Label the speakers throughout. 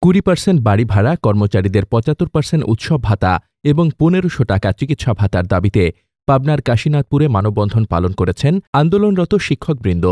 Speaker 1: 20% বাড়ি ভাড়া, কর্মচারীদের 75% উৎসব ভাতা এবং 1500 টাকা চিকিৎসা ভাতার দাবিতে পাবনার কাশীনাথপুরে মানববন্ধন পালন করেছেন আন্দোলনরত শিক্ষকবৃন্দ।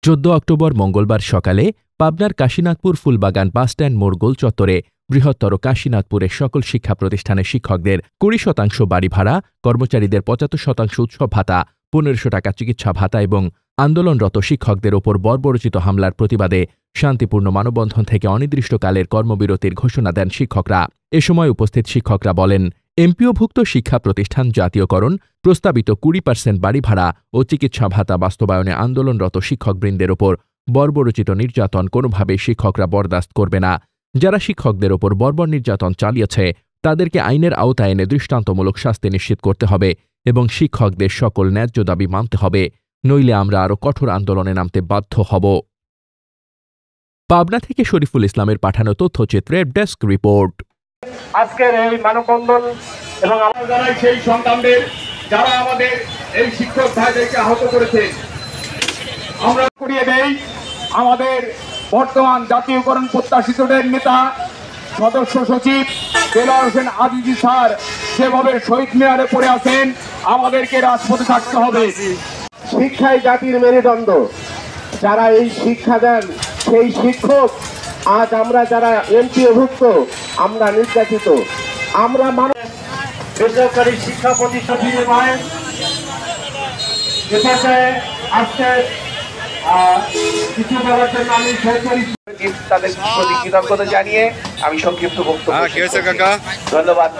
Speaker 1: 14 অক্টোবর মঙ্গলবার সকালে পাবনার কাশীনাথপুর ফুলবাগান বাসস্ট্যান্ড মোড় গোল চত্বরে বৃহত্তর কাশীনাথপুরের সকল শিক্ষা প্রতিষ্ঠানের শিক্ষকদের 20% বাড়ি ভাড়া, কর্মচারীদের 75% উৎসব ভাতা, 1500 টাকা চিকিৎসা ভাতা এবং আন্দোলনরত শিক্ষকদের ওপর বর্বরোচিত হামলার প্রতিবাদে শান্তিপূর্ণ মানববন্ধন থেকে অনির্দিষ্টকালের কর্মবিরতির ঘোষণা দেন শিক্ষকরা। এ সময় উপস্থিত শিক্ষকরা বলেন, এমপিওভুক্ত শিক্ষা প্রতিষ্ঠান জাতীয়করণ, প্রস্তাবিত 20% বাড়ি ভাড়া ও চিকিৎসা ভাতা বাস্তবায়নে আন্দোলনরত শিক্ষকবৃন্দের ওপর বর্বরোচিত নির্যাতন কোনোভাবেই শিক্ষকরা বরদাস্ত করবে না। যারা শিক্ষকদের ওপর বর্বর নির্যাতন চালিয়েছে তাদেরকে আইনের আওতায় এনে দৃষ্টান্তমূলক শাস্তি নিশ্চিত করতে হবে এবং শিক্ষকদের সকল ন্যায্য দাবি মানতে হবে, নইলে আমরা আরও কঠোর আন্দোলনে নামতে বাধ্য হব। পাবনা থেকে শরীফুল ইসলামের পাঠানো তথ্যচিত্রের ডেস্ক রিপোর্ট।
Speaker 2: আজকের এই মানববন্ধন এবং আমরা জানাই সেই সন্তানদের যারা আমাদের এই শিক্ষক ভাইদেরকে আহত করেছে। আমরা করিয়ে দেই আমাদের বর্তমান জাতীয়করণ প্রত্যাশিতদের নেতা সদস্য সচিব দেলোয়ার হোসেন আজিজি স্যার যেভাবে শহীদ মিনারে পড়ে আছেন, আমাদেরকে রাজপথে থাকতে হবে।
Speaker 3: শিক্ষাই জাতির মেরুদণ্ড। যারা এই শিক্ষা দেন সেই শিক্ষক, আজ আমরা যারা এমপিওভুক্ত আমরা নির্যাতিত, আমরা
Speaker 2: বেসরকারি শিক্ষা প্রতিষ্ঠান আজকে কিছু বলার জন্য আমি তাদের প্রতি কৃতজ্ঞতা জানিয়ে আমি সংক্ষিপ্ত বক্তব্য। ধন্যবাদ।